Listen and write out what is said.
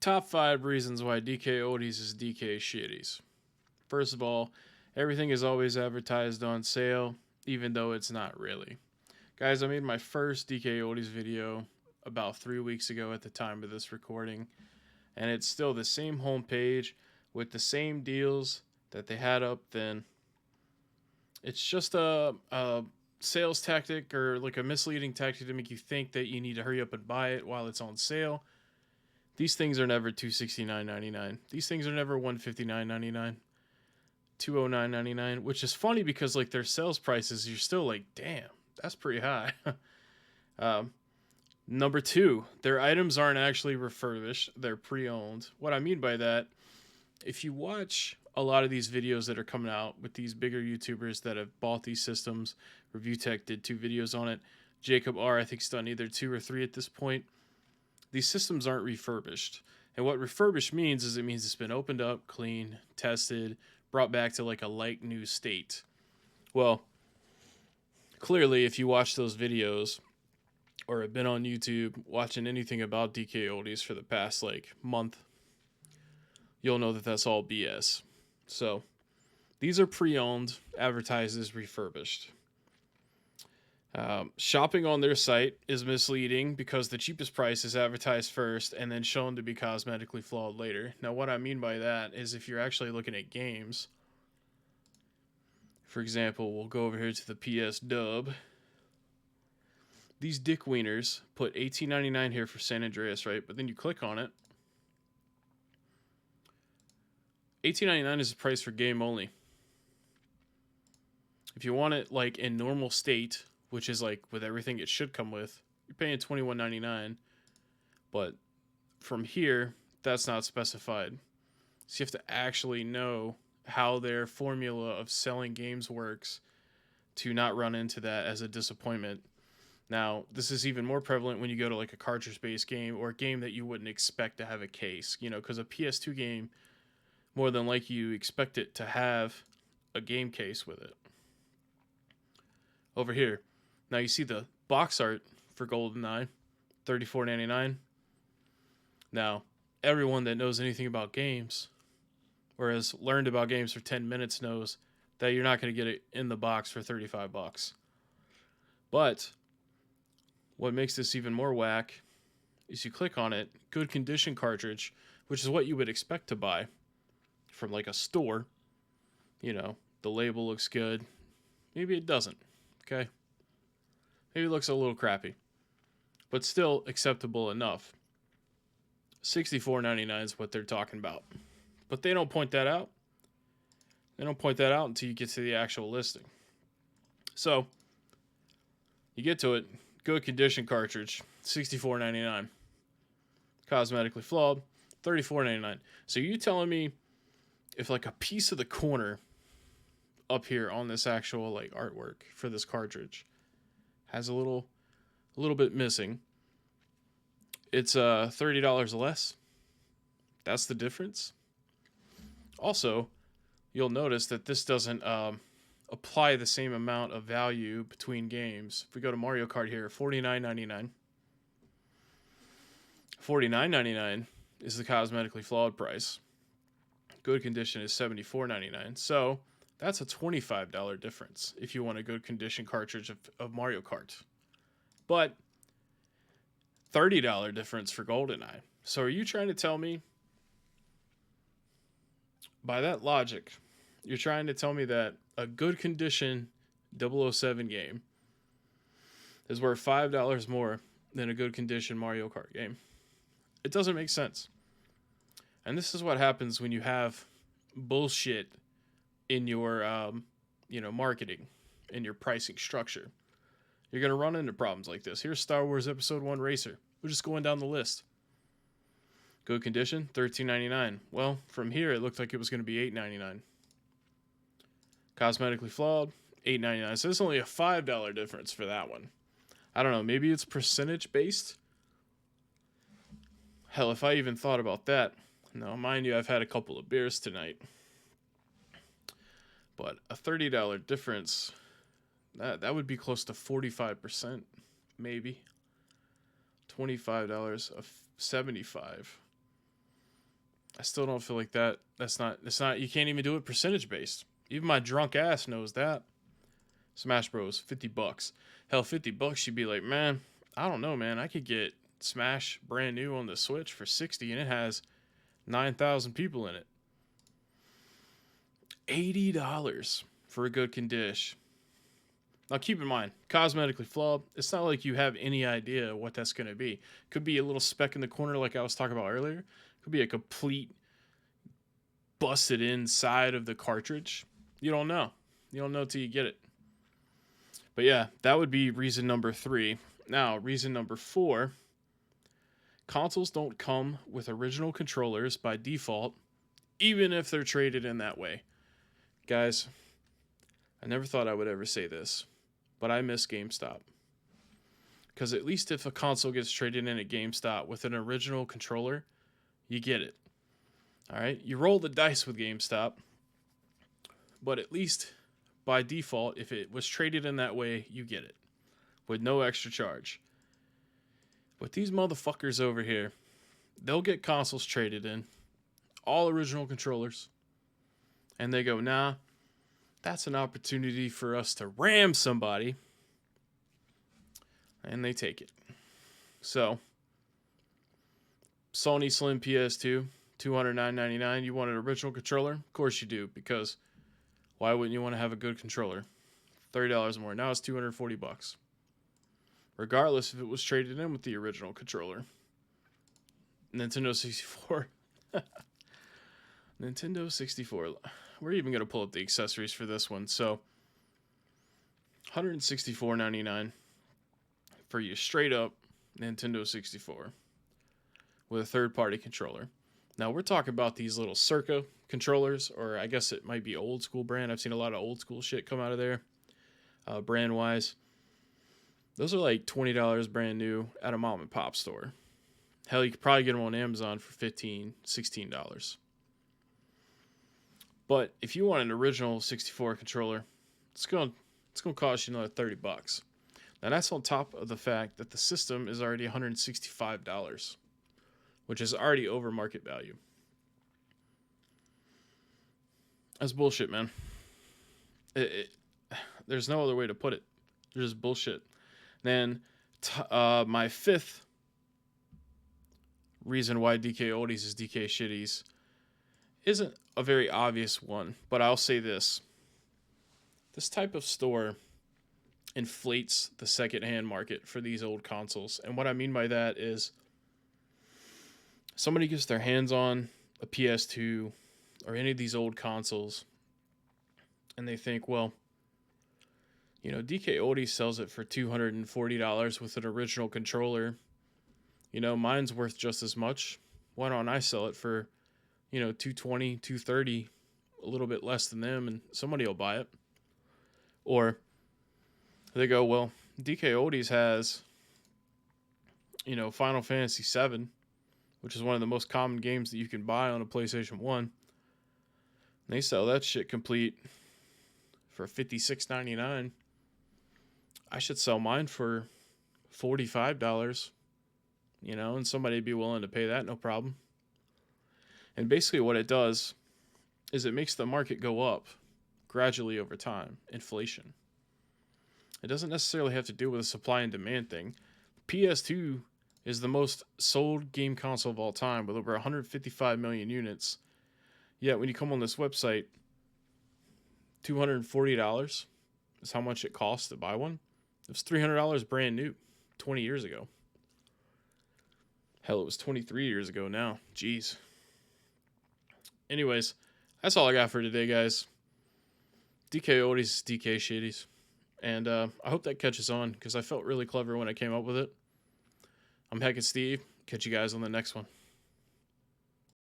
Top 5 reasons why DKOldies is DKShiddies. First of all, everything is always advertised on sale, even though it's not really. Guys, I made my first DKOldies video about 3 weeks ago at the time of this recording, and it's still the same homepage with the same deals that they had up then. It's just a sales tactic or like a misleading tactic to make you think that you need to hurry up and buy it while it's on sale. These things are never $269.99. These things are never $159.99, $209.99, which is funny because like their sales prices, you're still like, damn, that's pretty high. Number 2, their items aren't actually refurbished. They're pre-owned. What I mean by that, if you watch a lot of these videos that are coming out with these bigger YouTubers that have bought these systems, Review Tech did 2 videos on it. Jacob R, I think's done either 2 or 3 at this point. These systems aren't refurbished. And what refurbished means is it means it's been opened up, cleaned, tested, brought back to like a like new state. Well, clearly if you watch those videos or have been on YouTube watching anything about DKOldies for the past like month, you'll know that that's all BS. So these are pre-owned, advertised as refurbished. Shopping on their site is misleading because the cheapest price is advertised first and then shown to be cosmetically flawed later. Now, what I mean by that is if you're actually looking at games, for example, we'll go over here to the PS Dub. These dick wieners put $18.99 here for San Andreas, right? But then you click on it. $18.99 is the price for game only. If you want it like in normal state, which is like with everything it should come with, you're paying $21.99. But from here, that's not specified. So you have to actually know how their formula of selling games works to not run into that as a disappointment. Now, this is even more prevalent when you go to like a cartridge-based game or a game that you wouldn't expect to have a case. You know, because a PS2 game, more than likely you expect it to have a game case with it. Over here, now you see the box art for GoldenEye, $34.99. Now, everyone that knows anything about games or has learned about games for 10 minutes knows that you're not going to get it in the box for $35. But what makes this even more whack is you click on it, good condition cartridge, which is what you would expect to buy from like a store. You know, the label looks good. Maybe it doesn't. Okay. Maybe it looks a little crappy, but still acceptable enough. $64.99 is what they're talking about. But they don't point that out. They don't point that out until you get to the actual listing. So, you get to it. Good condition cartridge, $64.99. Cosmetically flawed, $34.99. So you telling me if like a piece of the corner up here on this actual like artwork for this cartridge has a little bit missing, it's $30 less. That's the difference. Also, you'll notice that this doesn't apply the same amount of value between games. If we go to Mario Kart here, $49.99. $49.99 is the cosmetically flawed price. Good condition is $74.99. So that's a $25 difference if you want a good condition cartridge of Mario Kart. But $30 difference for GoldenEye. So are you trying to tell me, by that logic, you're trying to tell me that a good condition 007 game is worth $5 more than a good condition Mario Kart game? It doesn't make sense. And this is what happens when you have bullshit in your marketing, in your pricing structure. You're going to run into problems like this. Here's Star Wars Episode 1 Racer. We're just going down the list. Good condition, $13.99. Well, from here, it looked like it was going to be $8.99. Cosmetically flawed, $8.99. So it's only a $5 difference for that one. I don't know. Maybe it's percentage based. Hell, if I even thought about that. Now, mind you, I've had a couple of beers tonight. But a $30 difference, that would be close to 45%, maybe. $25 of $75. I still don't feel like that. It's not, you can't even do it percentage based. Even my drunk ass knows that. Smash Bros, $50. Hell, $50, you'd be like, man, I don't know, man. I could get Smash brand new on the Switch for 60 and it has 9,000 people in it. $80 for a good condition. Now keep in mind, cosmetically flawed, it's not like you have any idea what that's going to be. Could be a little speck in the corner like I was talking about earlier. Could be a complete busted inside of the cartridge. You don't know. You don't know till you get it. But yeah, that would be reason number 3. Now, reason number 4, consoles don't come with original controllers by default, even if they're traded in that way. Guys, I never thought I would ever say this, but I miss GameStop. Because at least if a console gets traded in at GameStop with an original controller, you get it. All right? You roll the dice with GameStop, but at least by default, if it was traded in that way, you get it with no extra charge. But these motherfuckers over here, they'll get consoles traded in, all original controllers, and they go, nah, that's an opportunity for us to ram somebody, and they take it. So, Sony Slim PS2, $209.99. You want an original controller? Of course you do, because why wouldn't you want to have a good controller? $30 more. Now it's $240. Regardless if it was traded in with the original controller. Nintendo 64. Nintendo 64. We're even going to pull up the accessories for this one. So, $164.99 for your straight up Nintendo 64 with a third-party controller. Now, we're talking about these little Circa controllers, or I guess it might be old school brand. I've seen a lot of old school shit come out of there, brand-wise. Those are like $20 brand new at a mom and pop store. Hell, you could probably get them on Amazon for $15, $16. But if you want an original 64 controller, it's going to cost you another $30. Now, that's on top of the fact that the system is already $165, which is already over market value. That's bullshit, man. There's no other way to put it. They're just bullshit. Then, my 5th reason why DKOldies is DKShiddies isn't a very obvious one, but I'll say this. This type of store inflates the secondhand market for these old consoles. And what I mean by that is somebody gets their hands on a PS2 or any of these old consoles and they think, well, you know, DKOldies sells it for $240 with an original controller. You know, mine's worth just as much. Why don't I sell it for, you know, $220, $230, a little bit less than them, and somebody will buy it. Or they go, well, DKOldies has, you know, Final Fantasy VII, which is one of the most common games that you can buy on a PlayStation 1. They sell that shit complete for $56.99. I should sell mine for $45, you know, and somebody'd be willing to pay that, no problem. And basically what it does is it makes the market go up gradually over time, inflation. It doesn't necessarily have to do with a supply and demand thing. PS2 is the most sold game console of all time with over 155 million units. Yet when you come on this website, $240 is how much it costs to buy one. It was $300 brand new 20 years ago. Hell, it was 23 years ago now. Jeez. Anyways, that's all I got for today, guys. DKOldies, DKShiddies. And I hope that catches on because I felt really clever when I came up with it. I'm Heck and Steve. Catch you guys on the next one.